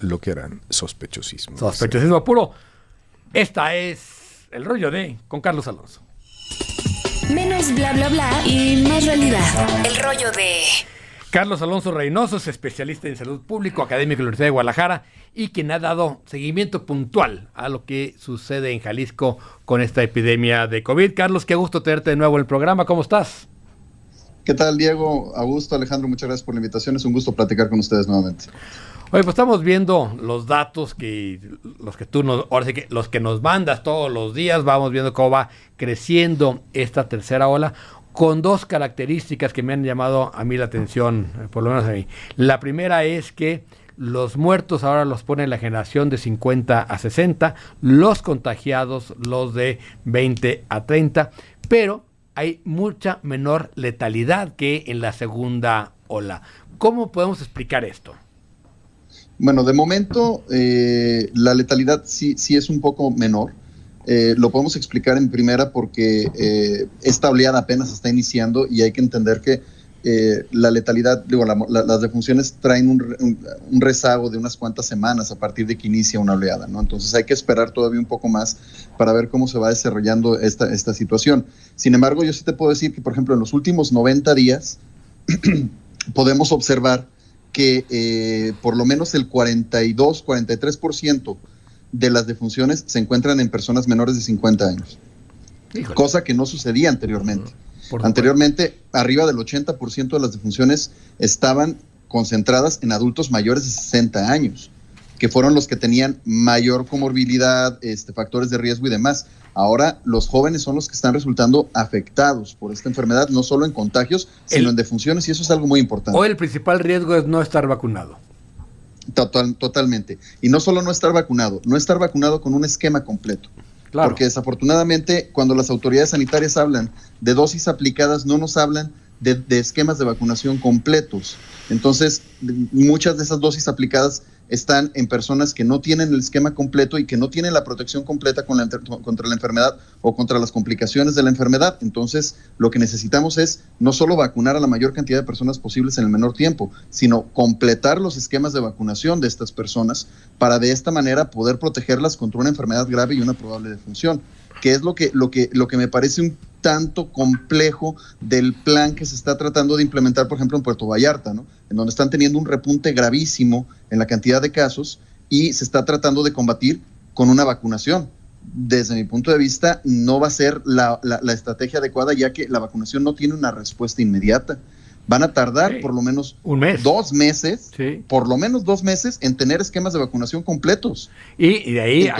lo que eran sospechosismo. Sospechosismo puro. Esta es El Rollo de con Carlos Alonso. Menos bla bla bla y más realidad. El Rollo de Carlos Alonso Reynoso es especialista en salud pública, académico de la Universidad de Guadalajara y quien ha dado seguimiento puntual a lo que sucede en Jalisco con esta epidemia de COVID. Carlos, qué gusto tenerte de nuevo en el programa. ¿Cómo estás? ¿Qué tal, Diego? Augusto, Alejandro, muchas gracias por la invitación. Es un gusto platicar con ustedes nuevamente. Oye, pues estamos viendo los datos ahora sí que los que nos mandas todos los días, vamos viendo cómo va creciendo esta tercera ola, con dos características que me han llamado a mí la atención, por lo menos a mí. La primera es que los muertos ahora los pone la generación de 50 a 60, los contagiados los de 20 a 30, pero hay mucha menor letalidad que en la segunda ola. ¿Cómo podemos explicar esto? Bueno, de momento la letalidad sí es un poco menor. Lo podemos explicar en primera porque esta oleada apenas está iniciando y hay que entender que la letalidad, las defunciones traen un rezago de unas cuantas semanas a partir de que inicia una oleada, ¿no? Entonces hay que esperar todavía un poco más para ver cómo se va desarrollando esta situación. Sin embargo, yo sí te puedo decir que, por ejemplo, en los últimos 90 días podemos observar que por lo menos el 43% de las defunciones se encuentran en personas menores de 50 años. Híjole. Cosa que no sucedía anteriormente. Anteriormente, arriba del 80% de las defunciones estaban concentradas en adultos mayores de 60 años, que fueron los que tenían mayor comorbilidad, factores de riesgo y demás. Ahora los jóvenes son los que están resultando afectados por esta enfermedad, no solo en contagios, sino en defunciones, y eso es algo muy importante. Hoy el principal riesgo es no estar vacunado. Totalmente. Y no solo no estar vacunado con un esquema completo. Claro. Porque desafortunadamente cuando las autoridades sanitarias hablan de dosis aplicadas, no nos hablan de esquemas de vacunación completos. Entonces, muchas de esas dosis aplicadas están en personas que no tienen el esquema completo y que no tienen la protección completa contra la enfermedad o contra las complicaciones de la enfermedad. Entonces, lo que necesitamos es no solo vacunar a la mayor cantidad de personas posibles en el menor tiempo, sino completar los esquemas de vacunación de estas personas para de esta manera poder protegerlas contra una enfermedad grave y una probable defunción, que es lo que me parece un tanto complejo del plan que se está tratando de implementar, por ejemplo, en Puerto Vallarta, ¿no? En donde están teniendo un repunte gravísimo en la cantidad de casos y se está tratando de combatir con una vacunación. Desde mi punto de vista, no va a ser la estrategia adecuada, ya que la vacunación no tiene una respuesta inmediata. Van a tardar por lo menos un mes. 2 meses, por lo menos 2 meses en tener esquemas de vacunación completos. Y de ahí,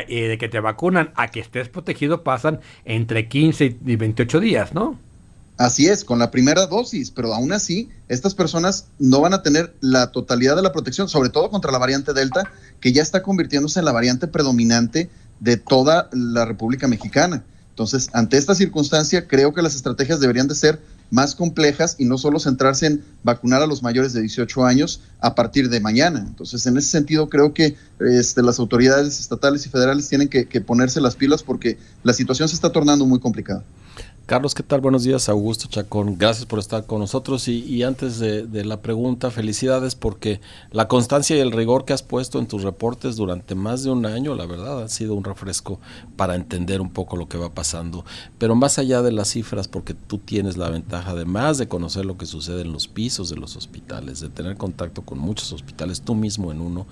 de que te vacunan a que estés protegido pasan entre 15 y 28 días, ¿no? Así es, con la primera dosis, pero aún así, estas personas no van a tener la totalidad de la protección, sobre todo contra la variante Delta, que ya está convirtiéndose en la variante predominante de toda la República Mexicana. Entonces, ante esta circunstancia, creo que las estrategias deberían de ser más complejas y no solo centrarse en vacunar a los mayores de 18 años a partir de mañana. Entonces, en ese sentido, creo que las autoridades estatales y federales tienen que ponerse las pilas porque la situación se está tornando muy complicada. Carlos, ¿qué tal? Buenos días, Augusto Chacón. Gracias por estar con nosotros y antes de la pregunta, felicidades porque la constancia y el rigor que has puesto en tus reportes durante más de un año, la verdad, ha sido un refresco para entender un poco lo que va pasando. Pero más allá de las cifras, porque tú tienes la ventaja además de conocer lo que sucede en los pisos de los hospitales, de tener contacto con muchos hospitales, tú mismo en uno,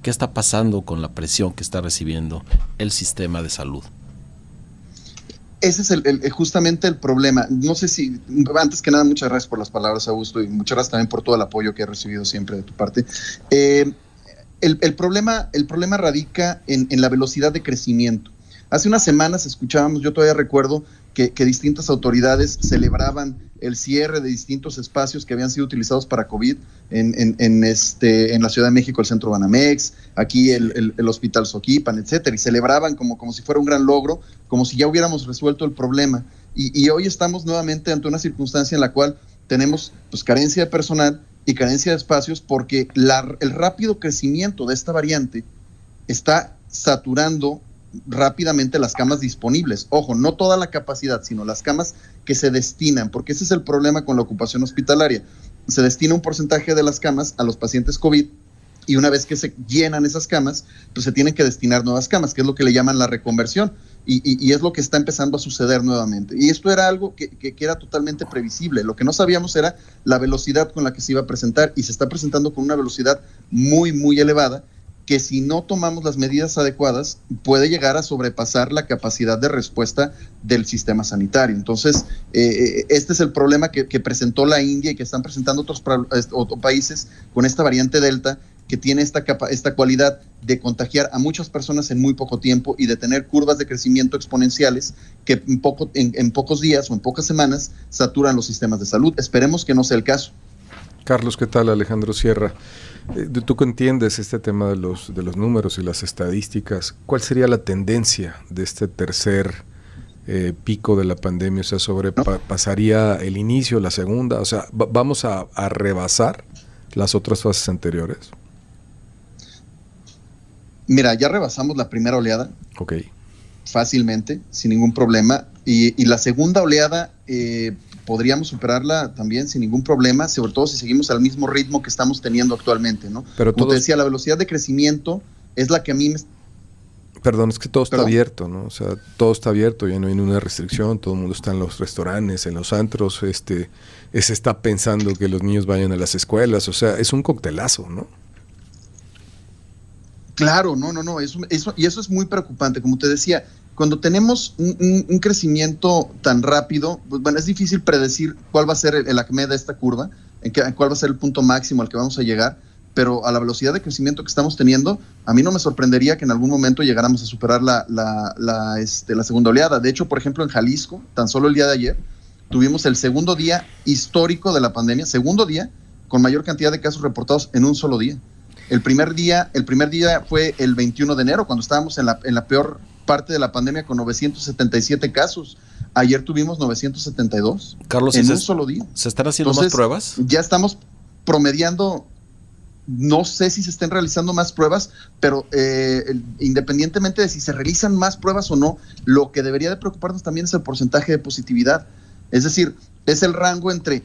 ¿qué está pasando con la presión que está recibiendo el sistema de salud? Ese es justamente el problema. No sé si, antes que nada, muchas gracias por las palabras, Augusto, y muchas gracias también por todo el apoyo que he recibido siempre de tu parte. El problema radica en la velocidad de crecimiento. Hace unas semanas escuchábamos, yo todavía recuerdo que distintas autoridades celebraban el cierre de distintos espacios que habían sido utilizados para COVID en la Ciudad de México, el Centro Banamex, aquí el Hospital Soquipan, etcétera, y celebraban como si fuera un gran logro, como si ya hubiéramos resuelto el problema. Y hoy estamos nuevamente ante una circunstancia en la cual tenemos carencia de personal y carencia de espacios porque el rápido crecimiento de esta variante está saturando rápidamente las camas disponibles. Ojo, no toda la capacidad, sino las camas que se destinan, porque ese es el problema con la ocupación hospitalaria. Se destina un porcentaje de las camas a los pacientes COVID y una vez que se llenan esas camas, pues se tienen que destinar nuevas camas, que es lo que le llaman la reconversión, y es lo que está empezando a suceder nuevamente. Y esto era algo que era totalmente previsible. Lo que no sabíamos era la velocidad con la que se iba a presentar, y se está presentando con una velocidad muy, muy elevada, que si no tomamos las medidas adecuadas puede llegar a sobrepasar la capacidad de respuesta del sistema sanitario. Entonces, este es el problema que presentó la India y que están presentando otros países con esta variante Delta, que tiene esta cualidad de contagiar a muchas personas en muy poco tiempo y de tener curvas de crecimiento exponenciales que en pocos días o en pocas semanas saturan los sistemas de salud. Esperemos que no sea el caso. Carlos, ¿qué tal? Alejandro Sierra. Tú que entiendes este tema de los números y las estadísticas, ¿cuál sería la tendencia de este tercer pico de la pandemia? O sea, ¿sobrepasaría el inicio, la segunda? O sea, ¿vamos a rebasar las otras fases anteriores? Mira, ya rebasamos la primera oleada. Ok. Fácilmente, sin ningún problema. Y la segunda oleada podríamos superarla también sin ningún problema, sobre todo si seguimos al mismo ritmo que estamos teniendo actualmente, ¿no? Pero como te decía, la velocidad de crecimiento es la que a mí me... Perdón, es que todo está abierto, ¿no? O sea, todo está abierto, ya no hay ninguna restricción, todo el mundo está en los restaurantes, en los antros, se está pensando que los niños vayan a las escuelas, o sea, es un coctelazo, ¿no? Claro, no, eso es muy preocupante. Como te decía, cuando tenemos un crecimiento tan rápido, pues bueno, es difícil predecir cuál va a ser el acme de esta curva, cuál va a ser el punto máximo al que vamos a llegar, pero a la velocidad de crecimiento que estamos teniendo, a mí no me sorprendería que en algún momento llegáramos a superar la segunda oleada. De hecho, por ejemplo, en Jalisco, tan solo el día de ayer, tuvimos el segundo día histórico de la pandemia, segundo día con mayor cantidad de casos reportados en un solo día. El primer día fue el 21 de enero, cuando estábamos en la peor parte de la pandemia con 977 casos. Ayer tuvimos 972. Carlos, en un solo día. ¿Se están haciendo más pruebas? Ya estamos promediando, no sé si se estén realizando más pruebas, pero independientemente de si se realizan más pruebas o no, lo que debería de preocuparnos también es el porcentaje de positividad. Es decir, es el rango entre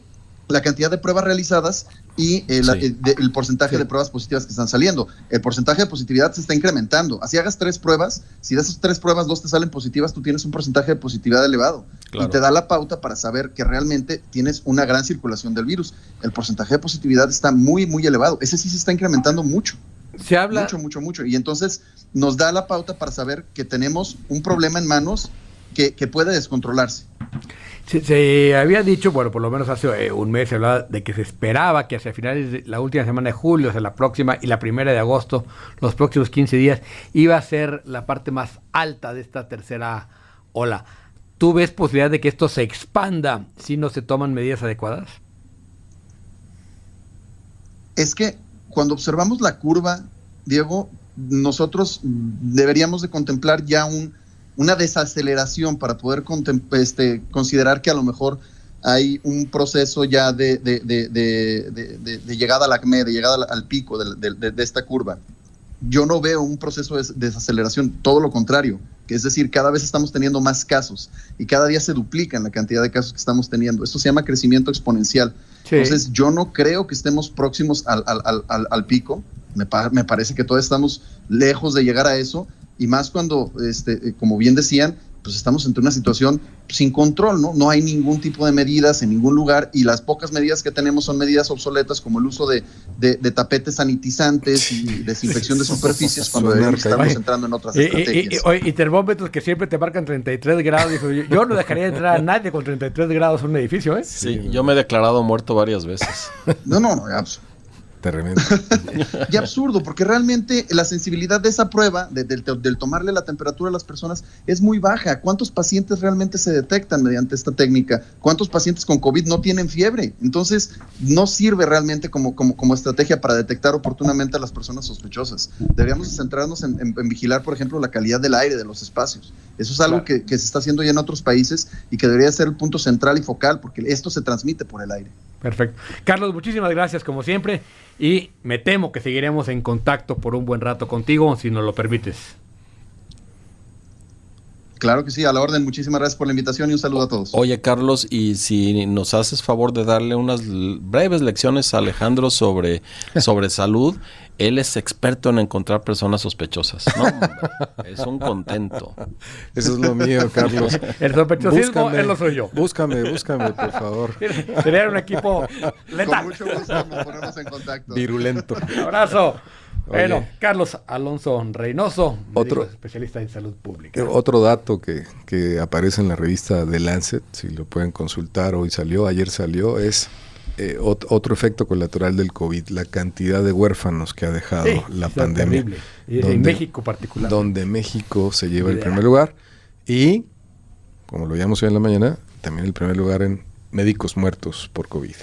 la cantidad de pruebas realizadas y el porcentaje de pruebas positivas que están saliendo. El porcentaje de positividad se está incrementando. Así hagas 3 pruebas, si de esas 3 pruebas 2 te salen positivas, tú tienes un porcentaje de positividad elevado. Claro. Y te da la pauta para saber que realmente tienes una gran circulación del virus. El porcentaje de positividad está muy, muy elevado. Ese sí se está incrementando mucho. Se habla... Mucho. Y entonces nos da la pauta para saber que tenemos un problema en manos que puede descontrolarse. Se había dicho, bueno, por lo menos hace un mes se hablaba de que se esperaba que hacia finales de la última semana de julio, o sea, la próxima y la primera de agosto, los próximos 15 días, iba a ser la parte más alta de esta tercera ola. ¿Tú ves posibilidad de que esto se expanda si no se toman medidas adecuadas? Es que cuando observamos la curva, Diego, nosotros deberíamos de contemplar ya una desaceleración para poder considerar que a lo mejor hay un proceso ya de llegada al acme, de llegada al pico de esta curva. Yo no veo un proceso de desaceleración, todo lo contrario, que es decir, cada vez estamos teniendo más casos y cada día se duplican la cantidad de casos que estamos teniendo. Esto se llama crecimiento exponencial. Sí. Entonces, yo no creo que estemos próximos al pico. Me parece que todavía estamos lejos de llegar a eso. Y más cuando, como bien decían, pues estamos ante una situación sin control, ¿no? No hay ningún tipo de medidas en ningún lugar y las pocas medidas que tenemos son medidas obsoletas como el uso de tapetes sanitizantes y desinfección de superficies cuando estamos entrando en otras estrategias. Y termómetros que siempre te marcan 33 grados. Dijo, yo no dejaría entrar a nadie con 33 grados en un edificio, ¿eh? Sí, yo me he declarado muerto varias veces. No, Tremendo. Y absurdo, porque realmente la sensibilidad de esa prueba, del tomarle la temperatura a las personas, es muy baja. ¿Cuántos pacientes realmente se detectan mediante esta técnica? ¿Cuántos pacientes con COVID no tienen fiebre? Entonces, no sirve realmente como estrategia para detectar oportunamente a las personas sospechosas. Deberíamos centrarnos en vigilar, por ejemplo, la calidad del aire de los espacios. Eso es algo que se está haciendo ya en otros países y que debería ser el punto central y focal, porque esto se transmite por el aire. Perfecto. Carlos, muchísimas gracias como siempre y me temo que seguiremos en contacto por un buen rato contigo, si nos lo permites. Claro que sí, a la orden. Muchísimas gracias por la invitación y un saludo a todos. Oye, Carlos, y si nos haces favor de darle unas breves lecciones a Alejandro sobre salud, él es experto en encontrar personas sospechosas. No, hombre, es un contento. Eso es lo mío, Carlos. El sospechosismo es lo suyo. Búscame, por favor. Sería un equipo letal. Con mucho gusto nos ponemos en contacto. Virulento. Un abrazo. Bueno, Oye. Carlos Alonso Reynoso, Otro- médico especialista en salud pública. Otro dato que aparece en la revista The Lancet, si lo pueden consultar, ayer salió, es otro efecto colateral del COVID, la cantidad de huérfanos que ha dejado Sí, la es pandemia. terrible. Y en México particular. Donde México se lleva el Lidera. primer lugar y, como lo veíamos hoy en la mañana, también el primer lugar en médicos muertos por COVID.